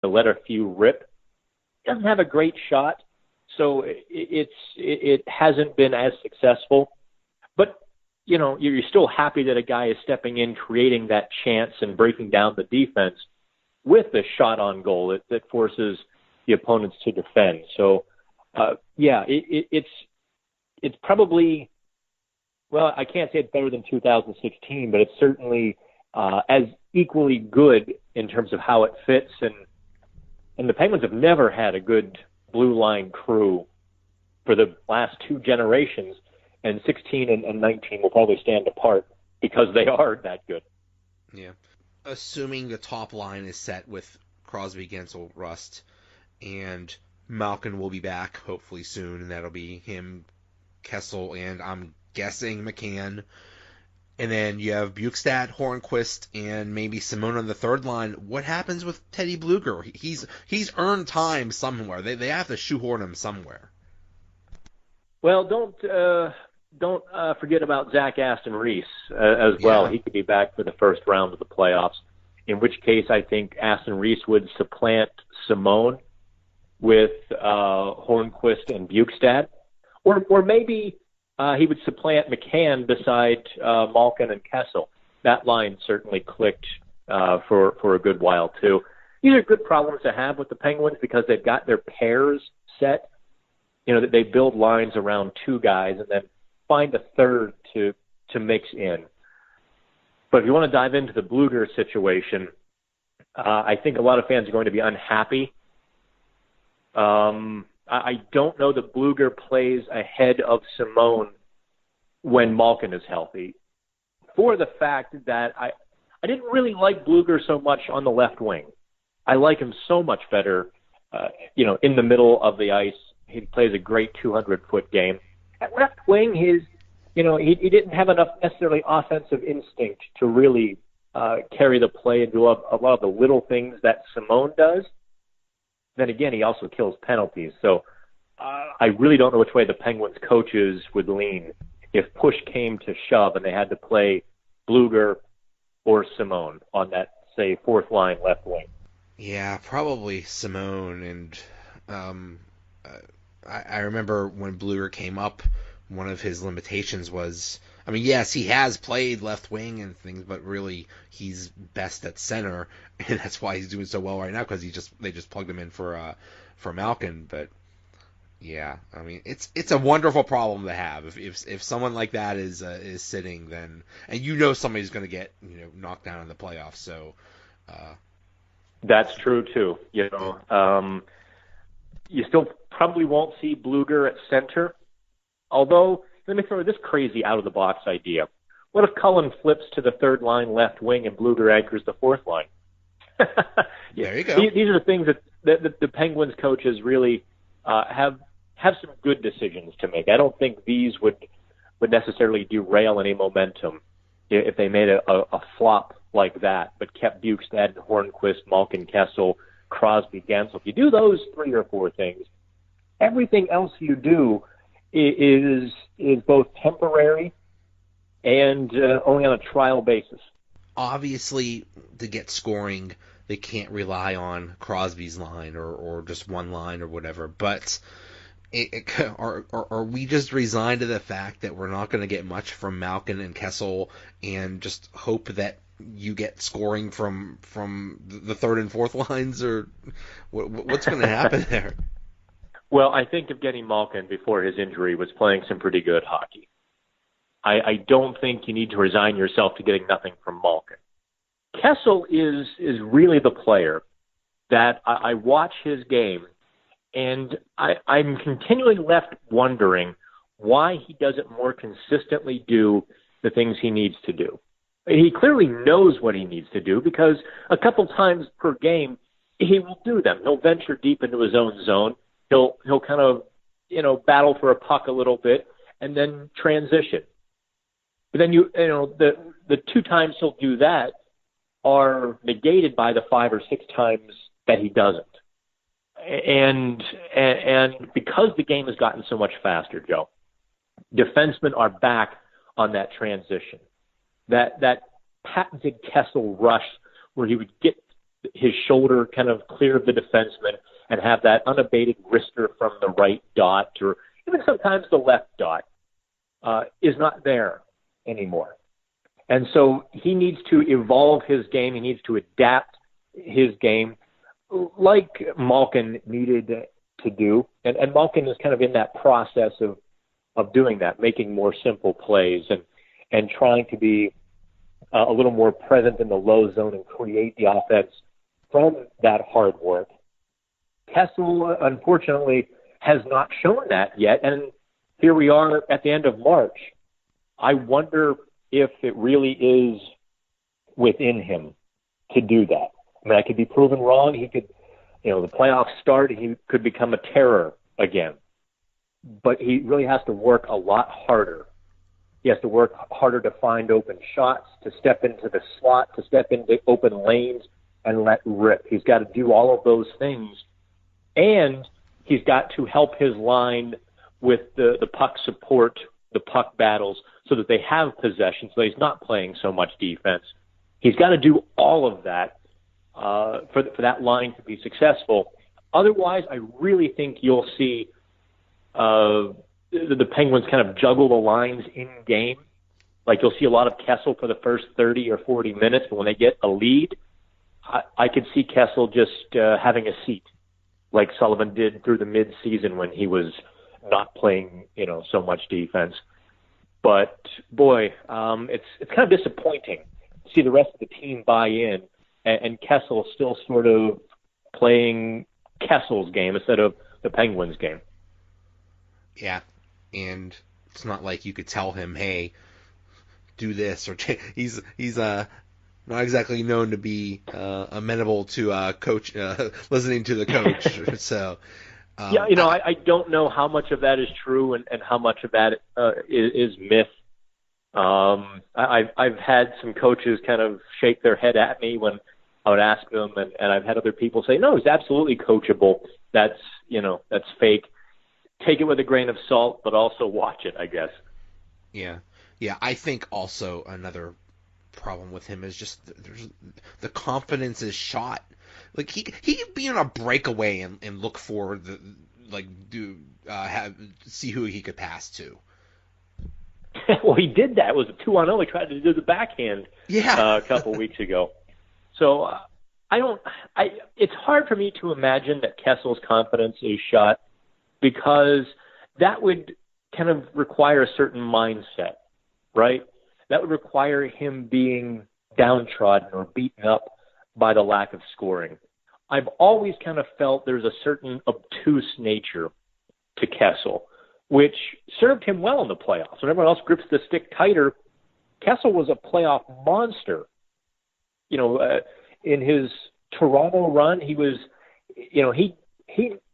to let a few rip. Doesn't have a great shot, so it hasn't been as successful. But, you're still happy that a guy is stepping in, creating that chance and breaking down the defense with a shot on goal that forces the opponents to defend. So, it's probably, well, I can't say it's better than 2016, but it's certainly as equally good in terms of how it fits. And the Penguins have never had a good blue line crew for the last two generations, and 16 and 19 will probably stand apart because they are that good. Yeah. Assuming the top line is set with Crosby, Gensel, Rust, and Malkin will be back hopefully soon, and that'll be him, Kessel, and I'm guessing McCann. And then you have Bukestad, Hörnqvist, and maybe Simone on the third line. What happens with Teddy Blueger? He's earned time somewhere. They have to shoehorn him somewhere. Well, don't forget about Zach Aston-Reese as well. Yeah. He could be back for the first round of the playoffs, in which case I think Aston-Reese would supplant Simone with Hörnqvist and Bukestad. Or maybe he would supplant McCann beside Malkin and Kessel. That line certainly clicked for a good while, too. These are good problems to have with the Penguins because they've got their pairs set. That they build lines around two guys and then find a third to mix in. But if you want to dive into the Blueger situation, I think a lot of fans are going to be unhappy. I don't know that Blueger plays ahead of Simone when Malkin is healthy, for the fact that I didn't really like Blueger so much on the left wing. I like him so much better, in the middle of the ice. He plays a great 200-foot game. At left wing, he didn't have enough necessarily offensive instinct to really carry the play and do a lot of the little things that Simone does. Then again, he also kills penalties. So I really don't know which way the Penguins coaches would lean if push came to shove and they had to play Blueger or Simone on that, say, fourth line left wing. Yeah, probably Simone. And I remember when Blueger came up, one of his limitations was, yes, he has played left wing and things, but really he's best at center, and that's why he's doing so well right now because they just plugged him in for Malkin. But yeah, it's a wonderful problem to have if someone like that is sitting, then, and somebody's going to get knocked down in the playoffs. So that's true too. You still probably won't see Blueger at center. Although, let me throw this crazy out-of-the-box idea. What if Cullen flips to the third line left wing and Blueger anchors the fourth line? There you go. These are the things that the Penguins coaches really have some good decisions to make. I don't think these would necessarily derail any momentum if they made a flop like that, but kept Bukestad, Hörnqvist, Malkin, Kessel, Crosby, Gensel. If you do those three or four things, everything else you do is both temporary and only on a trial basis. Obviously, to get scoring, they can't rely on Crosby's line or just one line or whatever. But are we just resigned to the fact that we're not going to get much from Malkin and Kessel and just hope that you get scoring from the third and fourth lines, or what's going to happen there? Well, I think Evgeny Malkin, before his injury, was playing some pretty good hockey. I don't think you need to resign yourself to getting nothing from Malkin. Kessel is really the player that I watch his game, and I'm continually left wondering why he doesn't more consistently do the things he needs to do. He clearly knows what he needs to do because a couple times per game, he will do them. He'll venture deep into his own zone. He'll kind of, battle for a puck a little bit and then transition. But then the two times he'll do that are negated by the 5 or 6 times that he doesn't. And because the game has gotten so much faster, Joe, defensemen are back on that transition. That patented Kessel rush where he would get his shoulder kind of clear of the defenseman and have that unabated wrister from the right dot or even sometimes the left dot is not there anymore. And so he needs to evolve his game. He needs to adapt his game like Malkin needed to do. And Malkin is kind of in that process of doing that, making more simple plays and trying to be a little more present in the low zone and create the offense from that hard work. Kessel, unfortunately, has not shown that yet. And here we are at the end of March. I wonder if it really is within him to do that. I mean, I could be proven wrong. He could, the playoffs start, he could become a terror again. But he really has to work a lot harder. He has to work harder to find open shots, to step into the slot, to step into open lanes and let rip. He's got to do all of those things. And he's got to help his line with the puck support, the puck battles, so that they have possession, so he's not playing so much defense. He's got to do all of that for that line to be successful. Otherwise, I really think you'll see the Penguins kind of juggle the lines in game. Like you'll see a lot of Kessel for the first 30 or 40 minutes, but when they get a lead, I could see Kessel just having a seat, like Sullivan did through the mid-season when he was not playing, so much defense. But boy, it's kind of disappointing to see the rest of the team buy in, and Kessel still sort of playing Kessel's game instead of the Penguins' game. Yeah, and it's not like you could tell him, "Hey, do this," or he's not exactly known to be amenable to coach listening to the coach. So I don't know how much of that is true and how much of that is myth. I've had some coaches kind of shake their head at me when I would ask them, and I've had other people say, "No, he's absolutely coachable. That's fake." Take it with a grain of salt, but also watch it, I guess. Yeah. I think also another problem with him is just the confidence is shot. Like he could be on a breakaway and look for see who he could pass to. Well, he did that. It was a 2-on-0. He tried to do the backhand a couple weeks ago. So it's hard for me to imagine that Kessel's confidence is shot, because that would kind of require a certain mindset, right? That would require him being downtrodden or beaten up by the lack of scoring. I've always kind of felt there's a certain obtuse nature to Kessel, which served him well in the playoffs. When everyone else grips the stick tighter, Kessel was a playoff monster. In his Toronto run, he was, he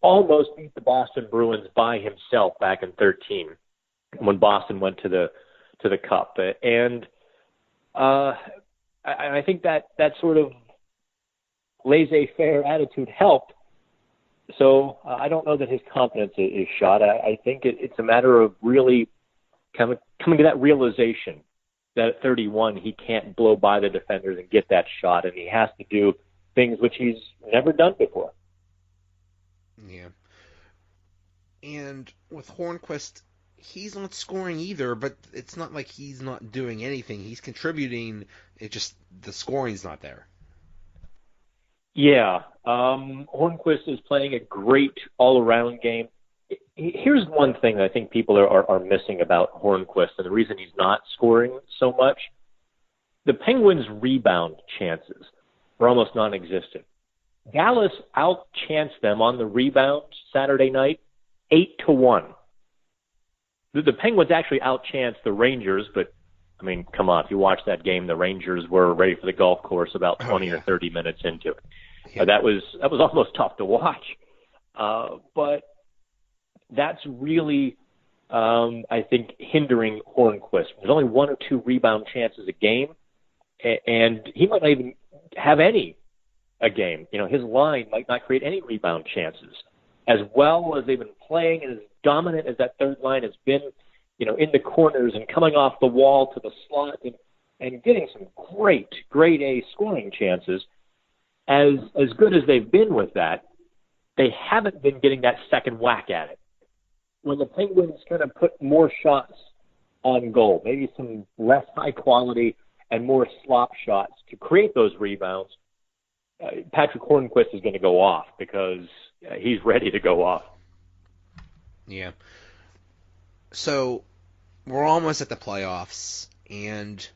almost beat the Boston Bruins by himself back in 2013 when Boston went to the Cup. And I think that sort of laissez-faire attitude helped. So I don't know that his confidence is shot. I think it's a matter of really kind of coming to that realization that at 31 he can't blow by the defenders and get that shot, and he has to do things which he's never done before. Yeah. And with Hörnqvist, he's not scoring either, but it's not like he's not doing anything. He's contributing. It just, the scoring's not there. Yeah. Hörnqvist is playing a great all-around game. Here's one thing that I think people are missing about Hörnqvist, and the reason he's not scoring so much. The Penguins' rebound chances are almost non-existent. Dallas outchanced them on the rebound Saturday night, 8-1. The Penguins actually outchanced the Rangers, but I mean, come on, if you watch that game, the Rangers were ready for the golf course about 20 or 30 minutes into it. Yeah. That was almost tough to watch. But that's really, I think, hindering Hörnqvist. There's only 1 or 2 rebound chances a game, and he might not even have any a game. His line might not create any rebound chances. As well as they've been playing and as dominant as that third line has been, in the corners and coming off the wall to the slot and getting some great A scoring chances, as good as they've been with that, they haven't been getting that second whack at it. When the Penguins kind of put more shots on goal, maybe some less high quality and more slop shots to create those rebounds, Patric Hörnqvist is going to go off because he's ready to go off. Yeah. So we're almost at the playoffs, and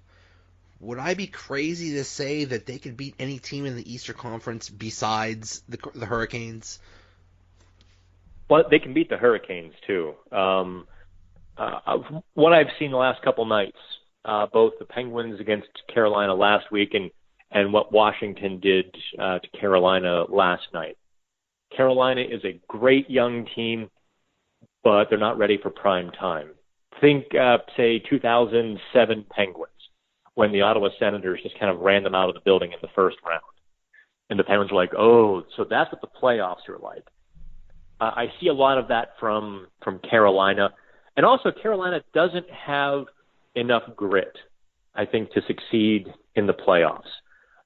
would I be crazy to say that they could beat any team in the Eastern Conference besides the Hurricanes? Well, they can beat the Hurricanes too. What I've seen the last couple nights, both the Penguins against Carolina last week and what Washington did to Carolina last night. Carolina is a great young team, but they're not ready for prime time. Think, say, 2007 Penguins, when the Ottawa Senators just kind of ran them out of the building in the first round. And the Penguins were like, oh, so that's what the playoffs are like. I see a lot of that from Carolina. And also, Carolina doesn't have enough grit, I think, to succeed in the playoffs.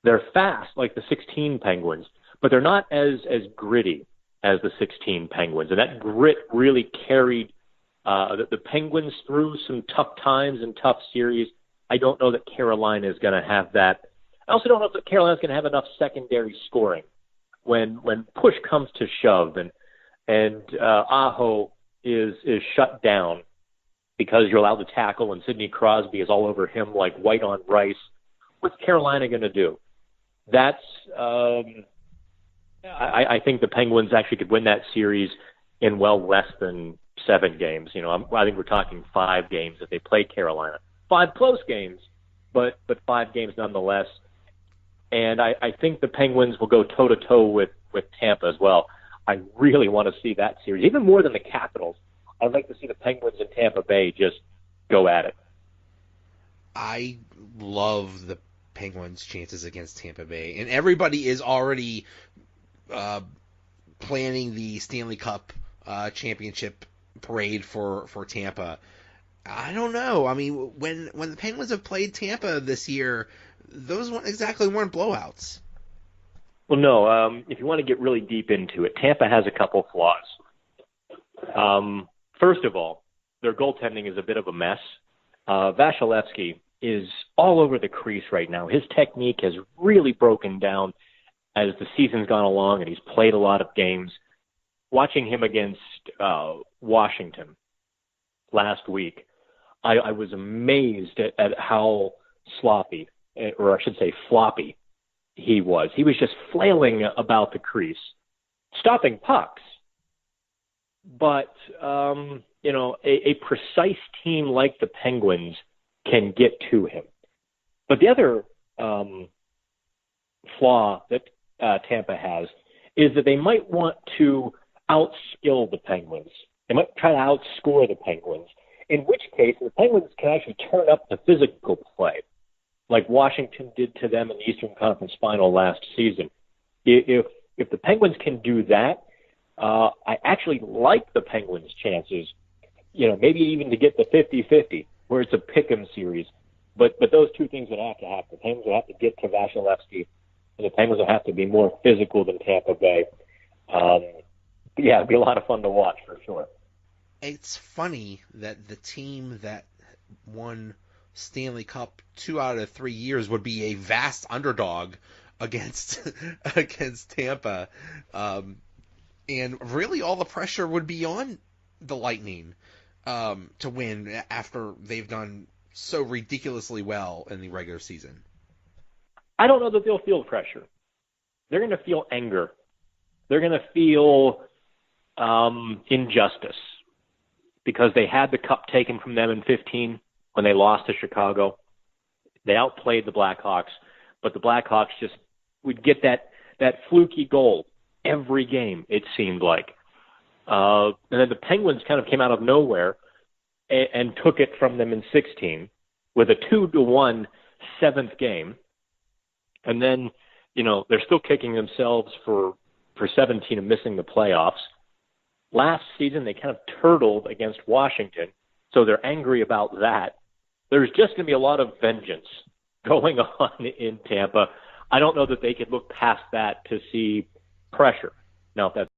They're fast, like the 16 Penguins, but they're not as gritty as the 16 Penguins. And that grit really carried the Penguins through some tough times and tough series. I don't know that Carolina is going to have that. I also don't know if Carolina is going to have enough secondary scoring when push comes to shove and Aho is shut down because you're allowed to tackle and Sidney Crosby is all over him like white on rice. What's Carolina going to do? That's I think the Penguins actually could win that series in well less than 7 games. I think we're talking 5 games if they play Carolina. 5 close games, but 5 games nonetheless. And I think the Penguins will go toe-to-toe with Tampa as well. I really want to see that series, even more than the Capitals. I'd like to see the Penguins and Tampa Bay just go at it. I love the Penguins' chances against Tampa Bay, and everybody is already planning the Stanley Cup championship parade for Tampa. I don't know. I mean, when the Penguins have played Tampa this year, those weren't blowouts. Well, no. If you want to get really deep into it, Tampa has a couple flaws. First of all, their goaltending is a bit of a mess. Vasilevsky is all over the crease right now. His technique has really broken down as the season's gone along, and he's played a lot of games. Watching him against Washington last week, I was amazed at how sloppy, or I should say floppy, he was. He was just flailing about the crease, stopping pucks. But, a precise team like the Penguins can get to him. But the other flaw that Tampa has is that they might want to outskill the Penguins. They might try to outscore the Penguins, in which case the Penguins can actually turn up the physical play, like Washington did to them in the Eastern Conference Final last season. If the Penguins can do that, I actually like the Penguins' chances, maybe even to get the 50-50, where it's a pick'em series. But those two things would have to happen. The Penguins would have to get to Vasilevsky, and the Penguins would have to be more physical than Tampa Bay. Yeah, it'd be a lot of fun to watch for sure. It's funny that the team that won Stanley Cup 2 out of 3 years would be a vast underdog against Tampa, and really all the pressure would be on the Lightning to win after they've done so ridiculously well in the regular season. I don't know that they'll feel pressure. They're going to feel anger. They're going to feel injustice because they had the cup taken from them in 2015 when they lost to Chicago. They outplayed the Blackhawks, but the Blackhawks just would get that fluky goal every game, it seemed like. And then the Penguins kind of came out of nowhere and took it from them in 2016 with a 2-1 7th game. And then, they're still kicking themselves for 17 and missing the playoffs. Last season, they kind of turtled against Washington, so they're angry about that. There's just going to be a lot of vengeance going on in Tampa. I don't know that they could look past that to see pressure. Now, if that's